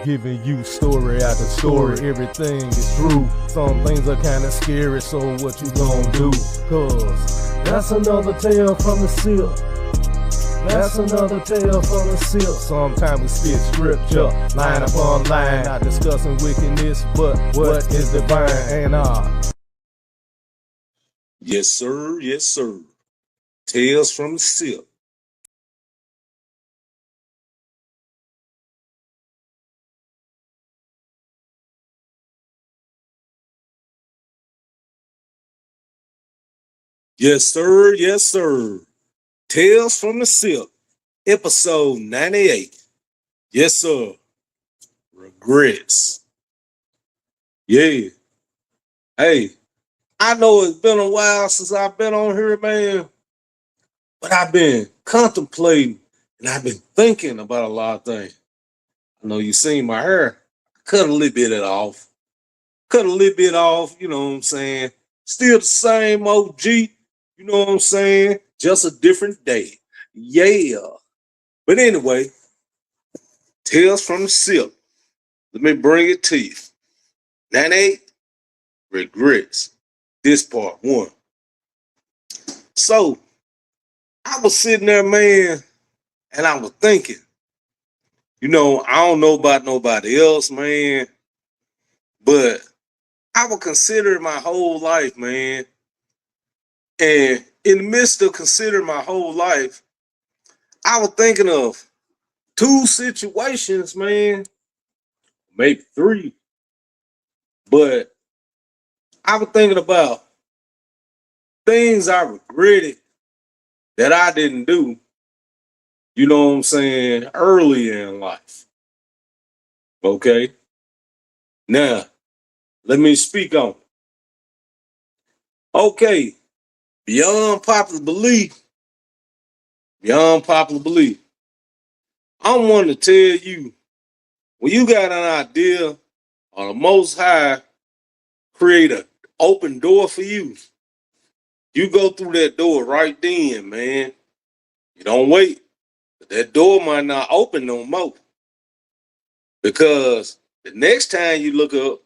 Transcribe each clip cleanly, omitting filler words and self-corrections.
Giving you story after story, everything is true. Some things are kinda scary, so what you gonna do? Cause that's another tale from the Sipp. That's another tale from the Sipp. Sometimes we spit scripture, line upon line, not discussing wickedness, but what is divine. And Yes, sir. Yes, sir. Tales from the Sipp. Yes, sir. Yes, sir. Tales from the Sipp, episode 98. Yes, sir. Regrets. Yeah. Hey, I know it's been a while since I've been on here, man, but I've been contemplating and I've been thinking about a lot of things. I know you seen my hair. Cut a little bit of it off. Cut a little bit off, you know what I'm saying? Still the same OG, you know what I'm saying? Just a different day. Yeah. But anyway, Tales from the Sipp. Let me bring it to you. 98 Regrets. This part one. So I was sitting there, man, and I was thinking, I don't know about nobody else, man, but I would consider my whole life, man. And in the midst of considering my whole life, I was thinking of two situations, man, maybe three, but I was thinking about things I regretted that I didn't do, you know what I'm saying, early in life. Okay. Now, let me speak on it. Okay. Beyond popular belief, beyond popular belief, I'm wanting to tell you when you got an idea on the Most High create an open door for you, you go through that door right then, man. You don't wait. That door might not open no more because the next time you look up,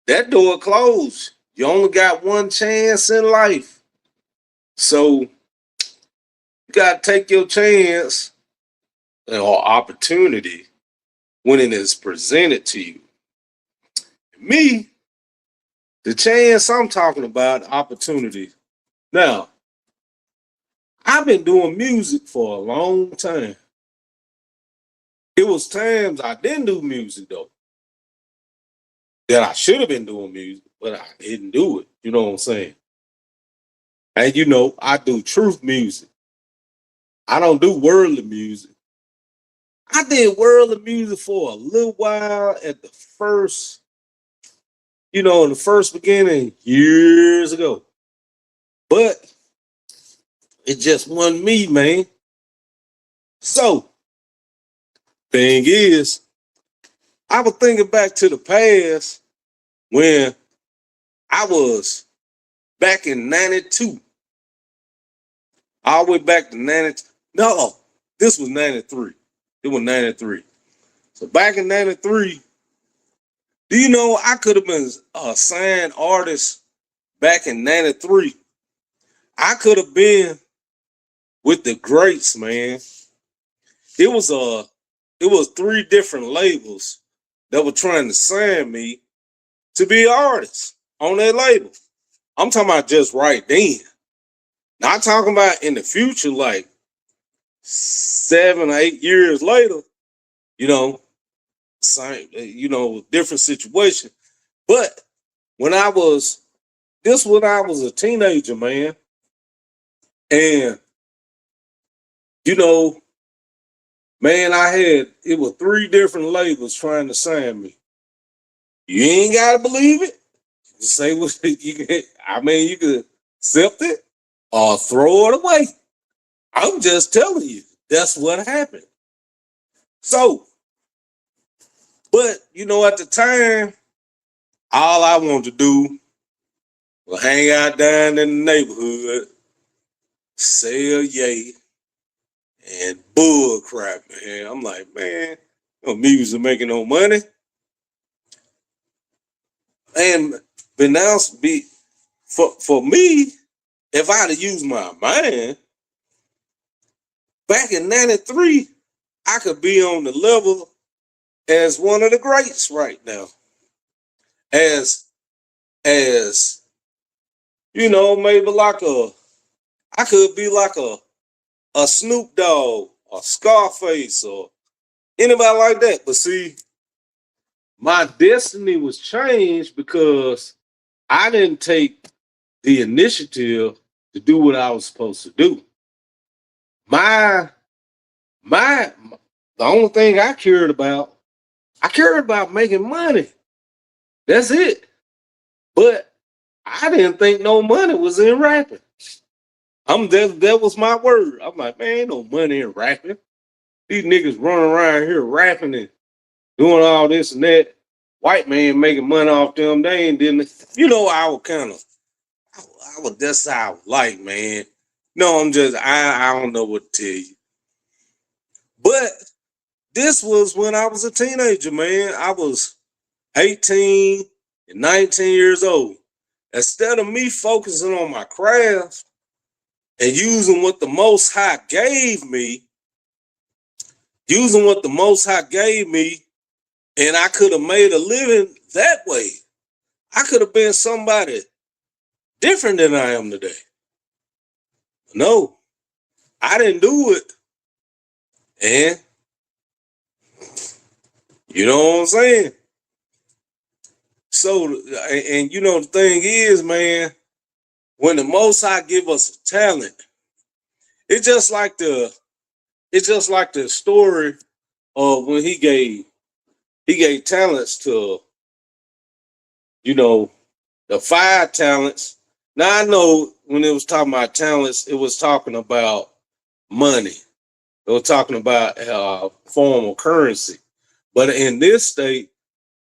that door closed. You only got one chance in life. So you got to take your chance or opportunity when it is presented to you. Me, the chance I'm talking about, opportunity. Now, I've been doing music for a long time. It was times I didn't do music though. That I should have been doing music, but I didn't do it. You know what I'm saying? And I do truth music. I don't do worldly music. I did worldly music for a little while at the first, in the first beginning years ago. But it just wasn't me, man. So, thing is, I was thinking back to the past when I was back in 92. All the way back to 90. No, this was 93. It was 93. So back in 93, do you know I could have been a signed artist back in 93? I could have been with the greats, man. It was three different labels that were trying to sign me to be an artist on that label. I'm talking about just right then. Not talking about in the future, like 7 or 8 years later, you know, same, different situation. But when I was, when I was a teenager, man, and you know, man, it was three different labels trying to sign me. You ain't gotta believe it. You say what you can. I mean, you could accept it or throw it away. I'm just telling you, that's what happened. So, but at the time, all I wanted to do was hang out down in the neighborhood, sell yay, and bull crap, man. I'm like, man, No music making no money. And but now be for me, if I'd have used my mind back in '93, I could be on the level as one of the greats right now. As maybe like I could be like a Snoop Dogg or Scarface or anybody like that. But see, my destiny was changed because I didn't take the initiative to do what I was supposed to do. My my the only thing I cared about making money. That's it. But I didn't think no money was in rapping. That was my word. I'm like, man, ain't no money in rapping. These niggas running around here rapping and doing all this and that. White man making money off them. They ain't didn't. I was kind of, I was that's how I was like, man. No, I don't know what to tell you. But this was when I was a teenager, man. I was 18 and 19 years old. Instead of me focusing on my craft and using what the Most High gave me, and I could have made a living that way. I could have been somebody different than I am today. No, I didn't do it. And you know what I'm saying? So, and the thing is, man, when the Most High give us a talent, it's just like the story of when he gave talents to, the 5 talents. Now I know when it was talking about talents, it was talking about money. It was talking about form of currency. But in this state,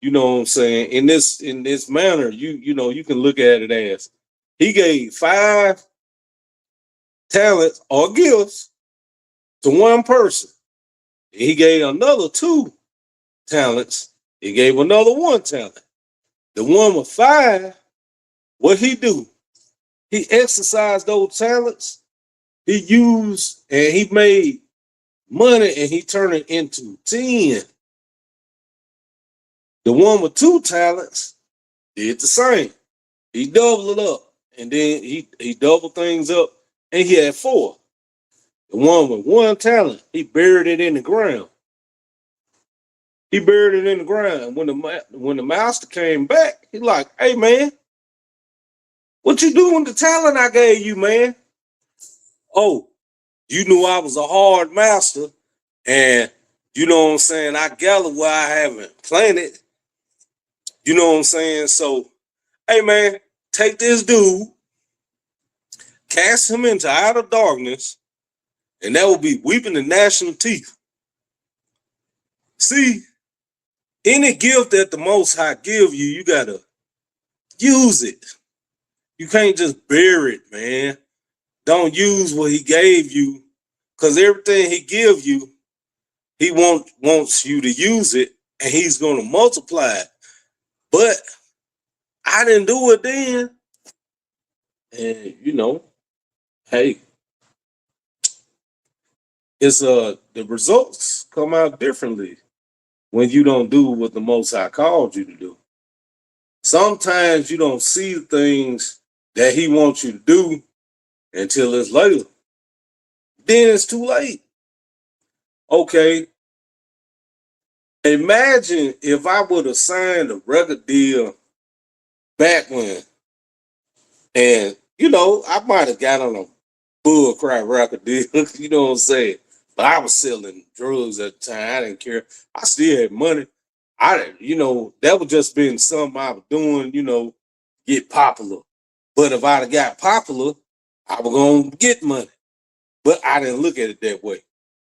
you know what I'm saying, in this manner, you can look at it as he gave 5 talents or gifts to one person. He gave another 2 talents. He gave another 1 talent. The one with 5, what he do? He exercised those talents. He used and he made money and he turned it into 10. The one with 2 talents did the same. He doubled it up and then he doubled things up and he had 4. The one with 1 talent, he buried it in the ground. When the master came back, he like, hey man, what you doing with the talent I gave you, man? Oh, you knew I was a hard master, and you know what I'm saying, I gather where I haven't planted. You know what I'm saying? So, hey man, take this dude, cast him into outer darkness, and that will be weeping and gnashing of teeth. See, any gift that the Most High give you, you gotta use it. You can't just bury it, man. Don't use what he gave you, because everything he give you, he wants you to use it, and he's gonna multiply it. But I didn't do it then, and hey, it's the results come out differently when you don't do what the Most High called you to do. Sometimes you don't see the things that he wants you to do until it's later. Then it's too late. Okay, imagine if I would have signed a record deal back when, and I might have got on a bull crap record deal, you know what I'm saying? But I was selling drugs at the time. I didn't care. I still had money. I didn't, that would just been something I was doing, get popular. But if I'd have got popular, I was gonna get money. But I didn't look at it that way.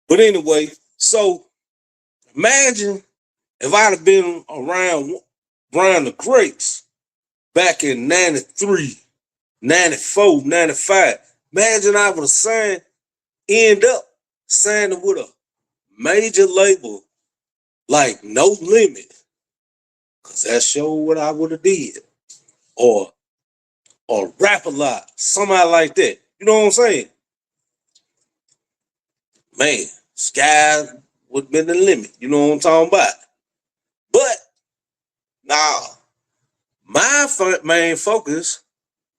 But anyway, so imagine if I'd have been around the greats back in 93, 94, 95. Imagine I would have end up signing with a major label like No Limit, cause that showed what I would have did, or Rap a Lot, somebody like that. You know what I'm saying? Man, sky would have been the limit. You know what I'm talking about? But now, my main focus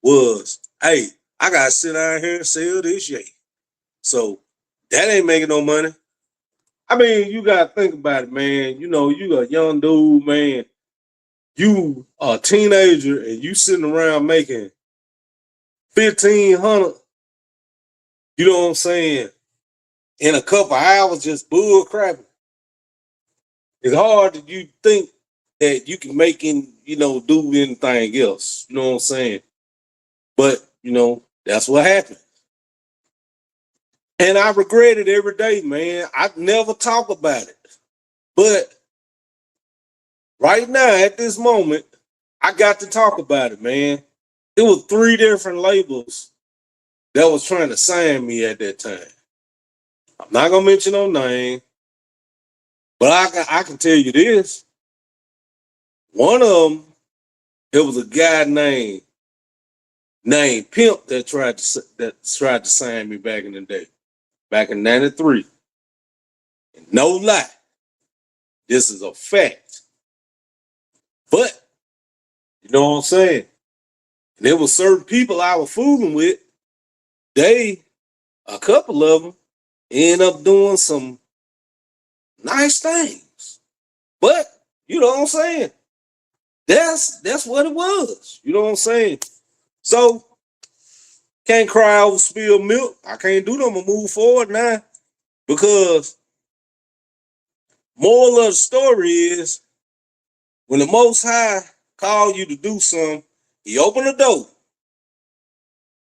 was, hey, I gotta sit down here and sell this shit. So that ain't making no money. I mean, you gotta think about it, man. You know, you a young dude, man. You a teenager and you sitting around making 1,500. You know what I'm saying? In a couple hours, just bull crapping. It's hard that you think that you can make do anything else. You know what I'm saying? But that's what happened. And I regret it every day, man. I never talk about it. But right now, at this moment, I got to talk about it, man. It was 3 different labels that was trying to sign me at that time. I'm not gonna mention no name, but I can tell you this. One of them, it was a guy named Pimp that tried to sign me back in the day, back in '93. And no lie, this is a fact. But you know what I'm saying? And there were certain people I was fooling with. A couple of them, end up doing some nice things. But you know what I'm saying? That's what it was. You know what I'm saying? So can't cry over spilled milk. I can't do them. I'm move forward now. Because moral of the story is when the Most High call you to do something, he open the door.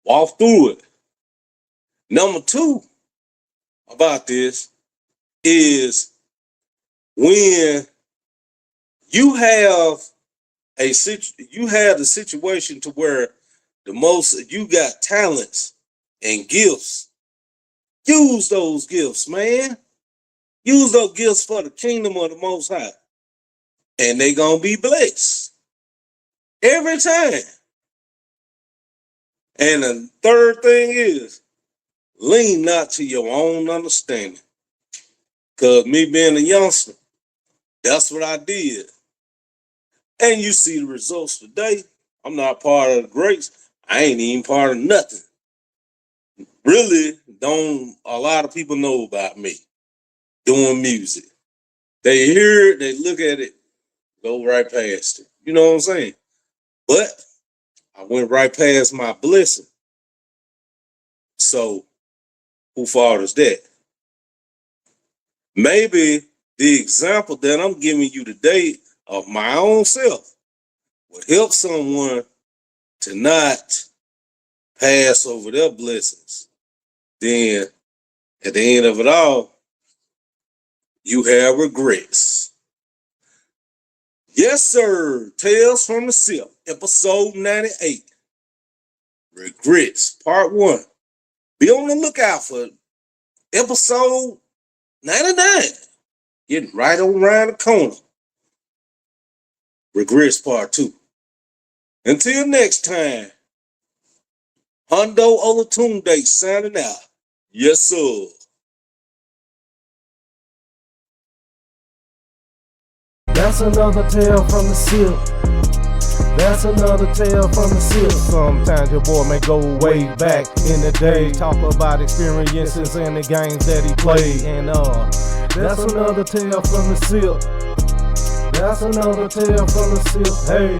Walk through it. Number 2 about this is when you have the situation to where you got talents and gifts. Use those gifts, man. Use those gifts for the kingdom of the Most High. And they gonna be blessed. Every time. And the third thing is, lean not to your own understanding. Because me being a youngster, that's what I did. And you see the results today. I'm not part of the greats. I ain't even part of nothing. Really, don't a lot of people know about me doing music. They hear it, they look at it, go right past it. You know what I'm saying? But I went right past my blessing. So who fault is that? Maybe the example that I'm giving you today of my own self would help someone to not pass over their blessings. Then at the end of it all, you have regrets. Yes, sir. Tales from the Sipp, episode 98. Regrets, part 1. Be on the lookout for episode 99. Getting right around the corner. Regrets, part 2. Until next time, Hondo Olatunde signing out. Yes, sir. That's another tale from the Sipp. That's another tale from the Sipp. Sometimes your boy may go way back in the day, talk about experiences and the games that he played. And that's another tale from the Sipp. That's another tale from the Sipp. Hey.